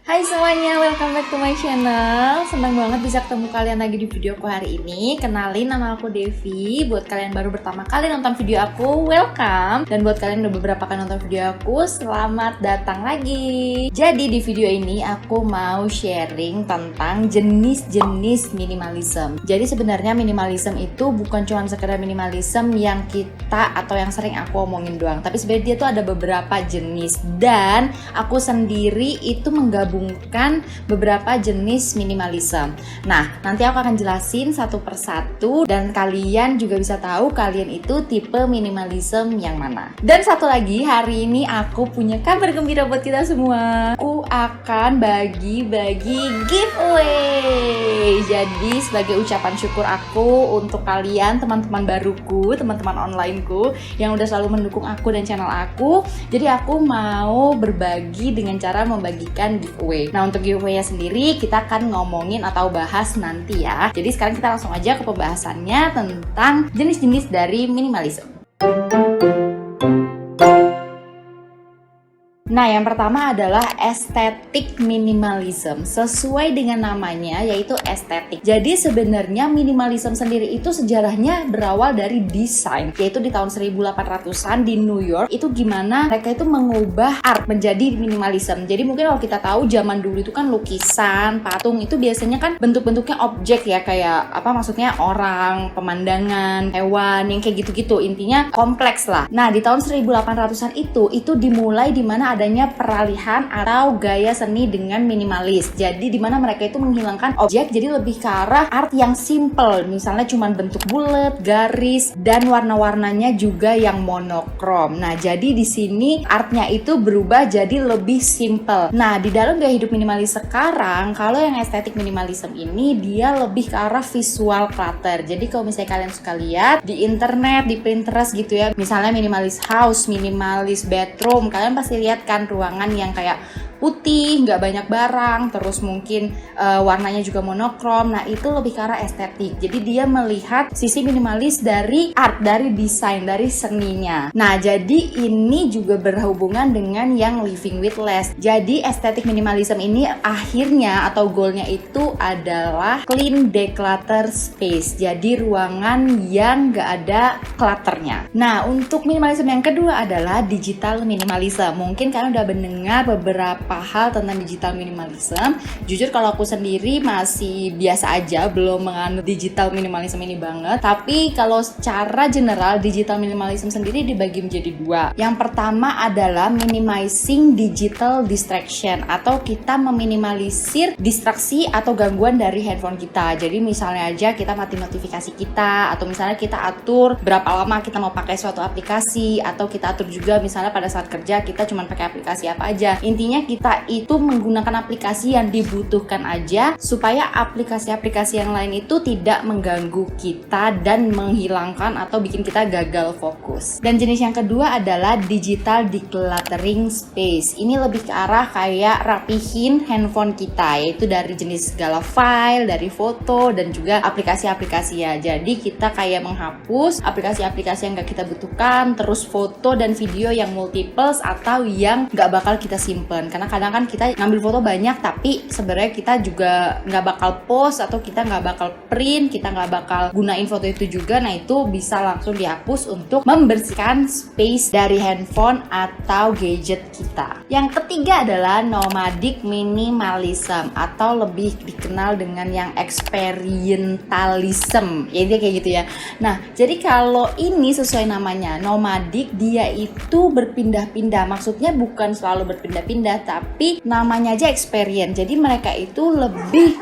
Hai semuanya, welcome back to my channel. Senang banget bisa ketemu kalian lagi di videoku hari ini. Kenalin, nama aku Devi. Buat kalian baru pertama kali nonton video aku, welcome. Dan buat kalian udah beberapa kali nonton video aku, selamat datang lagi. Jadi di video ini aku mau sharing tentang jenis-jenis minimalism. Jadi sebenarnya minimalism itu bukan cuma sekedar minimalism yang kita atau yang sering aku omongin doang, tapi sebenarnya dia tuh ada beberapa jenis. Dan aku sendiri itu menggabungkan beberapa jenis minimalism. Nah, nanti aku akan jelasin satu persatu dan kalian juga bisa tahu kalian itu tipe minimalism yang mana. Dan satu lagi, hari ini aku punya kabar gembira buat kita semua. Aku akan bagi-bagi giveaway. Jadi sebagai ucapan syukur aku untuk kalian, teman-teman baruku, teman-teman onlineku yang udah selalu mendukung aku dan channel aku. Jadi aku mau berbagi dengan cara membagikan giveaway. Nah, untuk giveaway-nya sendiri kita akan ngomongin atau bahas nanti ya. Jadi sekarang kita langsung aja ke pembahasannya tentang jenis-jenis dari minimalism. Nah, yang pertama adalah aesthetic minimalism. Sesuai dengan namanya, yaitu estetik. Jadi sebenarnya minimalism sendiri itu sejarahnya berawal dari desain, yaitu di tahun 1800-an di New York. Itu gimana mereka itu mengubah art menjadi minimalism. Jadi mungkin kalau kita tahu zaman dulu itu kan lukisan, patung itu biasanya kan bentuk-bentuknya objek ya, kayak apa maksudnya orang, pemandangan, hewan, yang kayak gitu-gitu. Intinya kompleks lah. Nah, di tahun 1800-an itu dimulai di mana adanya peralihan atau gaya seni dengan minimalis. Jadi di mana mereka itu menghilangkan objek, jadi lebih ke arah art yang simple. Misalnya cuma bentuk bulat, garis, dan warna-warnanya juga yang monokrom. Nah, jadi di sini artnya itu berubah jadi lebih simple. Nah, di dalam gaya hidup minimalis sekarang, kalau yang estetik minimalism ini dia lebih ke arah visual clutter. Jadi kalau misalnya kalian suka lihat di internet, di Pinterest gitu ya, misalnya minimalis house, minimalis bedroom, kalian pasti lihat kan ruangan yang kayak putih, nggak banyak barang, terus mungkin warnanya juga monokrom. Nah, itu lebih ke arah estetik. Jadi dia melihat sisi minimalis dari art, dari desain, dari seninya. Nah, jadi ini juga berhubungan dengan yang living with less. Jadi estetik minimalism ini akhirnya atau goalnya itu adalah clean declutter space. Jadi ruangan yang nggak ada clutternya. Nah, untuk minimalism yang kedua adalah digital minimalism. Mungkin kalian udah mendengar beberapa hal tentang digital minimalism. Jujur kalau aku sendiri masih biasa aja, belum menganut digital minimalism ini banget. Tapi kalau secara general digital minimalism sendiri dibagi menjadi dua. Yang pertama adalah minimizing digital distraction, atau kita meminimalisir distraksi atau gangguan dari handphone kita. Jadi misalnya aja kita mati notifikasi kita, atau misalnya kita atur berapa lama kita mau pakai suatu aplikasi, atau kita atur juga misalnya pada saat kerja kita cuma pakai aplikasi apa aja. Intinya kita itu menggunakan aplikasi yang dibutuhkan aja, supaya aplikasi-aplikasi yang lain itu tidak mengganggu kita dan menghilangkan atau bikin kita gagal fokus. Dan jenis yang kedua adalah digital decluttering space. Ini lebih ke arah kayak rapihin handphone kita, yaitu dari jenis segala file, dari foto, dan juga aplikasi-aplikasi ya. Jadi kita kayak menghapus aplikasi-aplikasi yang gak kita butuhkan, terus foto dan video yang multiples atau yang gak bakal kita simpen. Karena kadang kan kita ngambil foto banyak tapi sebenarnya kita juga nggak bakal post, atau kita nggak bakal print, kita nggak bakal gunain foto itu juga. Nah, itu bisa langsung dihapus untuk membersihkan space dari handphone atau gadget kita. Yang ketiga adalah nomadic minimalism, atau lebih dikenal dengan yang experientalism. Ya, dia kayak gitu ya. Nah, jadi kalau ini sesuai namanya, nomadic, dia itu berpindah-pindah. Maksudnya bukan selalu berpindah-pindah, tapi namanya aja experience. Jadi mereka itu lebih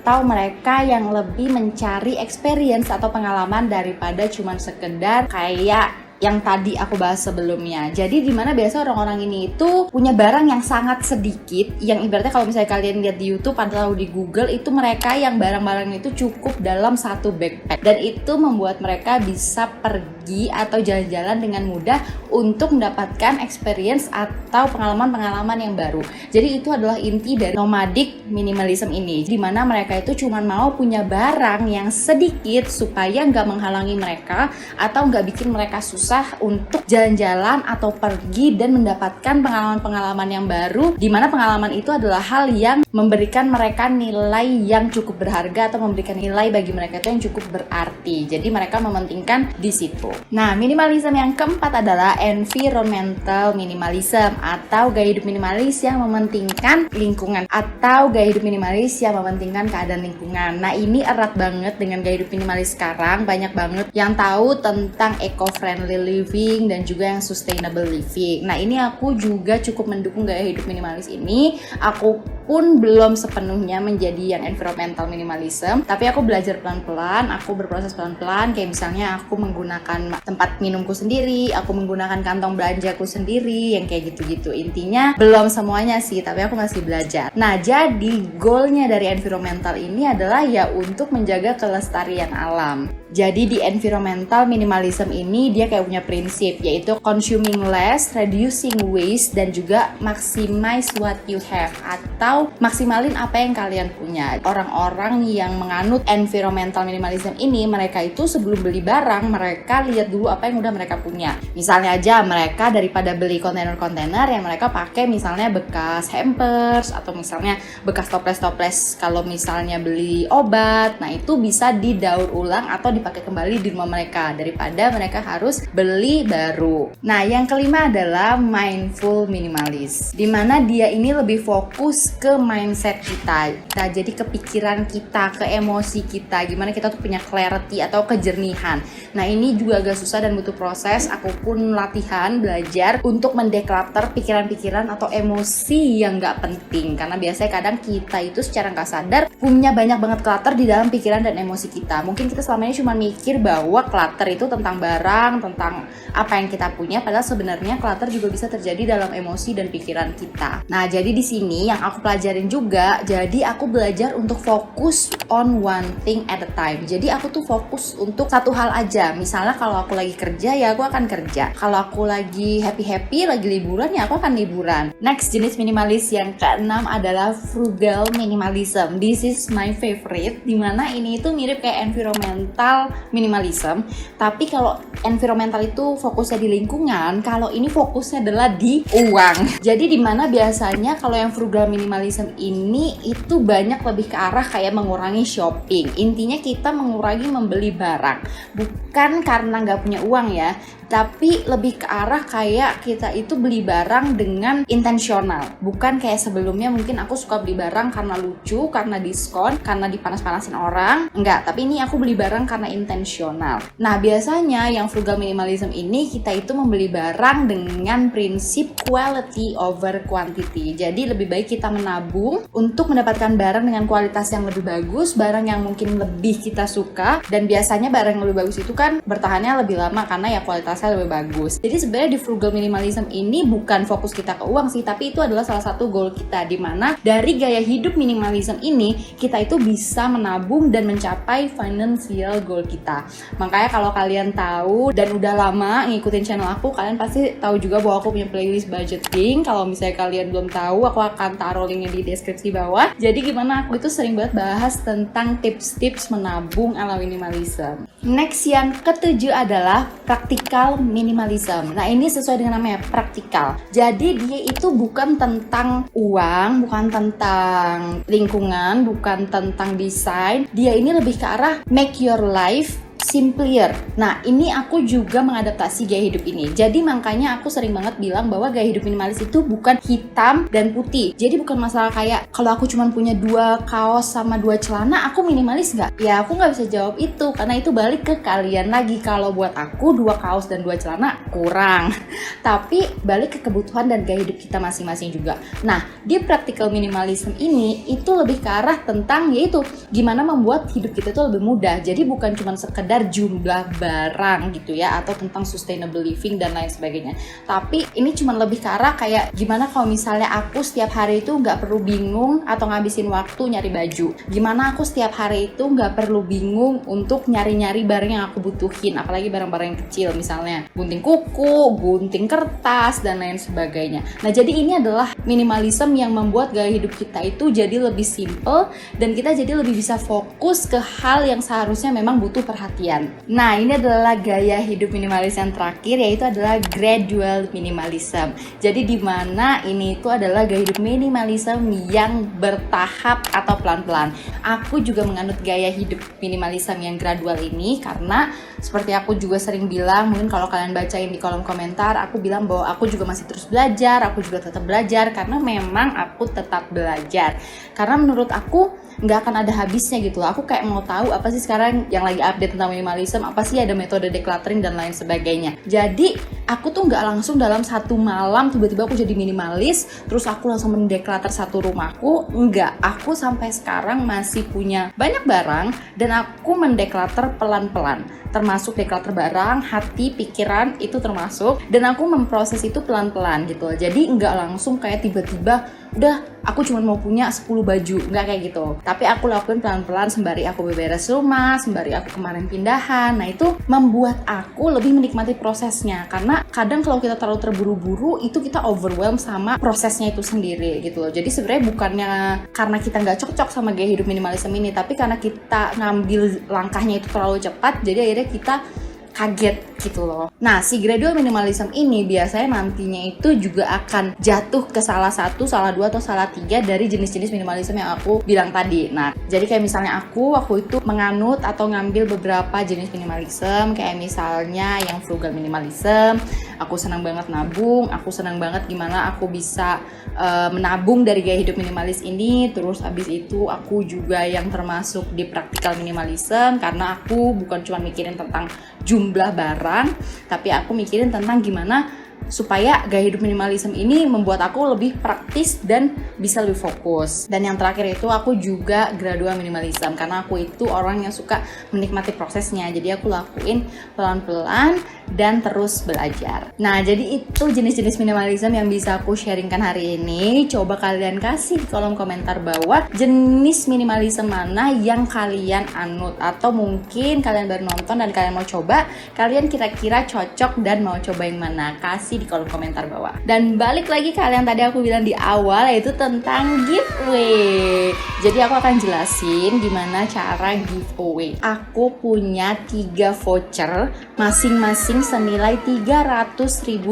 atau mereka yang lebih mencari experience atau pengalaman daripada cuman sekedar kayak yang tadi aku bahas sebelumnya. Jadi dimana biasa orang-orang ini itu punya barang yang sangat sedikit, yang ibaratnya kalau misalnya kalian lihat di YouTube atau di Google, itu mereka yang barang-barang itu cukup dalam satu backpack, dan itu membuat mereka bisa pergi atau jalan-jalan dengan mudah untuk mendapatkan experience atau pengalaman-pengalaman yang baru. Jadi itu adalah inti dari nomadic minimalism ini, dimana mereka itu cuma mau punya barang yang sedikit supaya nggak menghalangi mereka atau nggak bikin mereka susah susah untuk jalan-jalan atau pergi dan mendapatkan pengalaman-pengalaman yang baru, di mana pengalaman itu adalah hal yang memberikan mereka nilai yang cukup berharga atau memberikan nilai bagi mereka itu yang cukup berarti. Jadi mereka mementingkan di situ. Nah, minimalism yang keempat adalah environmental minimalism atau gaya hidup minimalis yang mementingkan lingkungan atau gaya hidup minimalis yang mementingkan keadaan lingkungan. Nah, ini erat banget dengan gaya hidup minimalis sekarang. Banyak banget yang tahu tentang eco-friendly living dan juga yang sustainable living. Nah, ini aku juga cukup mendukung gaya hidup minimalis ini. Aku pun belum sepenuhnya menjadi yang environmental minimalism, tapi aku belajar pelan-pelan, aku berproses pelan-pelan. Kayak misalnya aku menggunakan tempat minumku sendiri, aku menggunakan kantong belanjaku sendiri, yang kayak gitu-gitu. Intinya belum semuanya sih, tapi aku masih belajar. Nah, jadi goalnya dari environmental ini adalah ya untuk menjaga kelestarian alam. Jadi di environmental minimalism ini dia kayak punya prinsip, yaitu consuming less, reducing waste, dan juga maximize what you have atau maksimalin apa yang kalian punya. Orang-orang yang menganut environmental minimalism ini, mereka itu sebelum beli barang, mereka lihat dulu apa yang udah mereka punya. Misalnya aja mereka daripada beli kontainer-kontainer yang mereka pakai misalnya bekas hampers atau misalnya bekas toples-toples kalau misalnya beli obat, nah itu bisa didaur ulang atau dipakai kembali di rumah mereka daripada mereka harus beli baru. Nah, yang kelima adalah mindful minimalis, dimana dia ini lebih fokus ke mindset kita, jadi ke pikiran kita, ke emosi kita, gimana kita tuh punya clarity atau kejernihan. Nah, ini juga agak susah dan butuh proses. Aku pun latihan, belajar untuk mendeclutter pikiran-pikiran atau emosi yang gak penting, karena biasanya kadang kita itu secara gak sadar punya banyak banget clutter di dalam pikiran dan emosi kita. Mungkin kita selama ini cuma mikir bahwa clutter itu tentang barang, tentang apa yang kita punya, padahal sebenarnya clutter juga bisa terjadi dalam emosi dan pikiran kita. Nah, jadi di sini yang aku pelajarin juga, jadi aku belajar untuk fokus on one thing at a time. Jadi aku tuh fokus untuk satu hal aja. Misalnya kalau aku lagi kerja, ya aku akan kerja. Kalau aku lagi happy-happy, lagi liburan, ya aku akan liburan. Next, jenis minimalis yang keenam adalah frugal minimalism. This is my favorite, dimana ini itu mirip kayak environmental minimalism, tapi kalau environmental itu fokusnya di lingkungan, kalau ini fokusnya adalah di uang. Jadi dimana biasanya kalau yang frugal minimalism ini itu banyak lebih ke arah kayak mengurangi shopping. Intinya kita mengurangi membeli barang, bukan karena nggak punya uang ya, tapi lebih ke arah kayak kita itu beli barang dengan intensional. Bukan kayak sebelumnya mungkin aku suka beli barang karena lucu, karena diskon, karena dipanas-panasin orang. Enggak, tapi ini aku beli barang karena intensional. Nah, biasanya yang frugal minimalism ini kita itu membeli barang dengan prinsip quality over quantity. Jadi lebih baik kita menabung untuk mendapatkan barang dengan kualitas yang lebih bagus, barang yang mungkin lebih kita suka, dan biasanya barang yang lebih bagus itu kan bertahannya lebih lama karena ya kualitasnya lebih bagus. Jadi sebenarnya di frugal minimalism ini bukan fokus kita ke uang sih, tapi itu adalah salah satu goal kita, di mana dari gaya hidup minimalism ini kita itu bisa menabung dan mencapai financial goal kita. Makanya kalau kalian tahu dan udah lama ngikutin channel aku, kalian pasti tahu juga bahwa aku punya playlist budgeting. Kalau misalnya kalian belum tahu, aku akan taruh linknya di deskripsi bawah. Jadi gimana aku itu sering banget bahas tentang tips-tips menabung ala minimalism. Next, yang ketujuh adalah practical minimalism. Nah, ini sesuai dengan namanya, praktikal. Jadi dia itu bukan tentang uang, bukan tentang lingkungan, bukan tentang desain. Dia ini lebih ke arah make your life simpler. Nah, ini aku juga mengadaptasi gaya hidup ini. Jadi makanya aku sering banget bilang bahwa gaya hidup minimalis itu bukan hitam dan putih. Jadi bukan masalah kayak kalau aku cuma punya 2 kaos sama 2 celana, aku minimalis nggak? Ya aku nggak bisa jawab itu, karena itu balik ke kalian lagi. Kalau buat aku 2 kaos dan 2 celana kurang. Tapi balik ke kebutuhan dan gaya hidup kita masing-masing juga. Nah, di practical minimalism ini itu lebih ke arah tentang yaitu gimana membuat hidup kita itu lebih mudah. Jadi bukan cuma sekedar jumlah barang gitu ya, atau tentang sustainable living dan lain sebagainya. Tapi ini cuma lebih ke arah kayak gimana kalau misalnya aku setiap hari itu nggak perlu bingung atau ngabisin waktu nyari baju. Gimana aku setiap hari itu nggak perlu bingung untuk nyari-nyari barang yang aku butuhin, apalagi barang-barang yang kecil, misalnya gunting kuku, gunting kertas, dan lain sebagainya. Nah, jadi ini adalah minimalism yang membuat gaya hidup kita itu jadi lebih simple, dan kita jadi lebih bisa fokus ke hal yang seharusnya memang butuh perhatian perhatian. Nah, ini adalah gaya hidup minimalis yang terakhir, yaitu adalah gradual minimalism. Jadi di mana ini itu adalah gaya hidup minimalism yang bertahap atau pelan-pelan. Aku juga menganut gaya hidup minimalism yang gradual ini karena seperti aku juga sering bilang, mungkin kalau kalian bacain di kolom komentar, aku bilang bahwa aku juga masih terus belajar, aku juga tetap belajar karena memang aku tetap belajar. Karena menurut aku nggak akan ada habisnya gitu. Aku kayak mau tahu apa sih sekarang yang lagi update tentang minimalism, apa sih ada metode decluttering dan lain sebagainya. Jadi aku tuh nggak langsung dalam satu malam tiba-tiba aku jadi minimalis, terus aku langsung mendeclutter satu rumahku. Enggak, aku sampai sekarang masih punya banyak barang dan aku mendeclutter pelan-pelan. Termasuk declutter barang, hati, pikiran itu termasuk, dan aku memproses itu pelan-pelan gitu. Jadi nggak langsung kayak tiba-tiba udah aku cuma mau punya 10 baju, nggak kayak gitu. Tapi aku lakuin pelan-pelan sembari aku beberes rumah, sembari aku kemarin pindahan. Nah itu membuat aku lebih menikmati prosesnya, karena kadang kalau kita terlalu terburu-buru itu kita overwhelm sama prosesnya itu sendiri gitu loh. Jadi sebenarnya bukannya karena kita nggak cocok sama gaya hidup minimalism ini, tapi karena kita ngambil langkahnya itu terlalu cepat, jadi akhirnya kita kaget gitu loh. Nah, si gradual minimalism ini biasanya nantinya itu juga akan jatuh ke salah satu, salah dua, atau salah tiga dari jenis-jenis minimalism yang aku bilang tadi. Nah, jadi kayak misalnya aku itu menganut atau ngambil beberapa jenis minimalism, kayak misalnya yang frugal minimalism. Aku senang banget nabung, aku senang banget gimana aku bisa menabung dari gaya hidup minimalis ini. Terus abis itu aku juga yang termasuk di practical minimalism, karena aku bukan cuma mikirin tentang jumlah barang, tapi aku mikirin tentang gimana supaya gaya hidup minimalism ini membuat aku lebih praktis dan bisa lebih fokus. Dan yang terakhir itu aku juga gradual minimalism, karena aku itu orang yang suka menikmati prosesnya, jadi aku lakuin pelan-pelan dan terus belajar. Nah, jadi itu jenis-jenis minimalism yang bisa aku sharingkan hari ini. Coba kalian kasih di kolom komentar bawah jenis minimalism mana yang kalian anut, atau mungkin kalian baru nonton dan kalian mau coba, kalian kira-kira cocok dan mau coba yang mana. Kasih di kolom komentar bawah. Dan balik lagi kalian tadi aku bilang di awal, yaitu tentang giveaway. Jadi aku akan jelasin gimana cara giveaway. Aku punya 3 voucher masing-masing senilai Rp300.000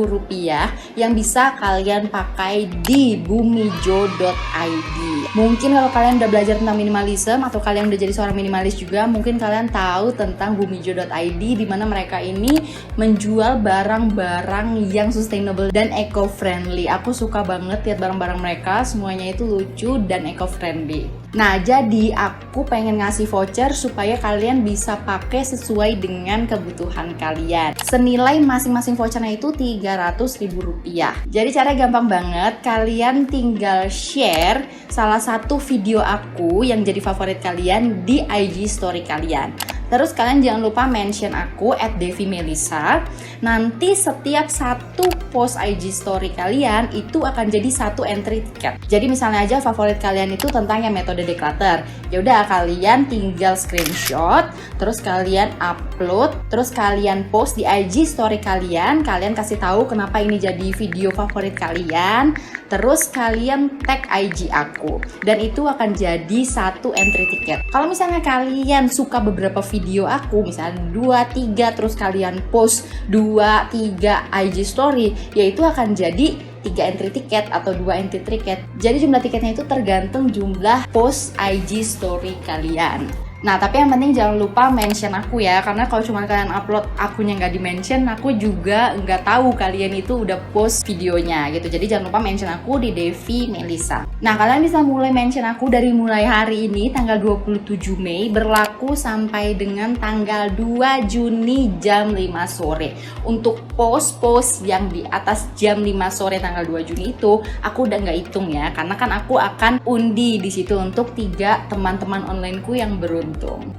yang bisa kalian pakai di bumijo.id. Mungkin kalau kalian udah belajar tentang minimalism atau kalian udah jadi seorang minimalis juga, mungkin kalian tahu tentang bumijo.id, di mana mereka ini menjual barang-barang yang sustainable dan eco-friendly. Aku suka banget lihat barang-barang mereka, semuanya itu lucu dan eco-friendly. Nah, jadi aku pengen ngasih voucher supaya kalian bisa pakai sesuai dengan kebutuhan kalian. Senilai masing-masing vouchernya itu Rp300.000. Jadi caranya gampang banget, kalian tinggal share salah satu video aku yang jadi favorit kalian di IG story kalian. Terus kalian jangan lupa mention aku @devimelisa. Nanti setiap satu post IG story kalian itu akan jadi satu entry tiket. Jadi misalnya aja favorit kalian itu tentang yang metode declutter. Ya udah, kalian tinggal screenshot, terus kalian upload, terus kalian post di IG story kalian. Kalian kasih tahu kenapa ini jadi video favorit kalian. Terus kalian tag IG aku, dan itu akan jadi satu entry tiket. Kalau misalnya kalian suka beberapa video aku, misalnya 2-3, terus kalian post 2-3 IG story, yaitu akan jadi 3 entry tiket atau 2 entry tiket. Jadi jumlah tiketnya itu tergantung jumlah post IG story kalian. Nah, tapi yang penting jangan lupa mention aku ya, karena kalau cuma kalian upload akunnya nggak di-mention, aku juga nggak tahu kalian itu udah post videonya gitu. Jadi jangan lupa mention aku di Devi Melisa. Nah, kalian bisa mulai mention aku dari mulai hari ini tanggal 27 Mei berlaku sampai dengan tanggal 2 Juni jam 5 sore. Untuk post-post yang di atas jam 5 sore tanggal 2 Juni itu aku udah nggak hitung ya, karena kan aku akan undi di situ untuk 3 teman-teman onlineku yang beruntung.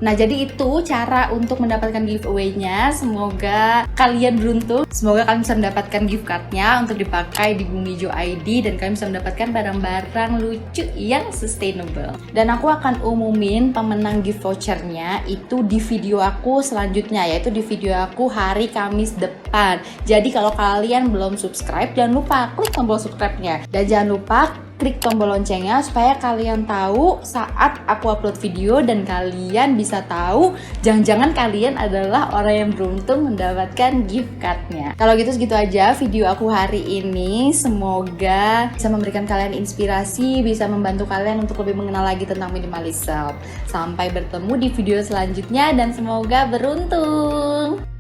Nah, jadi itu cara untuk mendapatkan giveaway-nya. Semoga kalian beruntung. Semoga kalian bisa mendapatkan gift card-nya untuk dipakai di Bumijo ID, dan kalian bisa mendapatkan barang-barang lucu yang sustainable. Dan aku akan umumin pemenang gift voucher-nya itu di video aku selanjutnya, yaitu di video aku hari Kamis depan. Jadi kalau kalian belum subscribe, jangan lupa klik tombol subscribe-nya. Dan jangan lupa klik tombol loncengnya supaya kalian tahu saat aku upload video dan kalian bisa tahu jangan-jangan kalian adalah orang yang beruntung mendapatkan gift cardnya. Kalau gitu segitu aja video aku hari ini. Semoga bisa memberikan kalian inspirasi, bisa membantu kalian untuk lebih mengenal lagi tentang minimalism. Sampai bertemu di video selanjutnya dan semoga beruntung.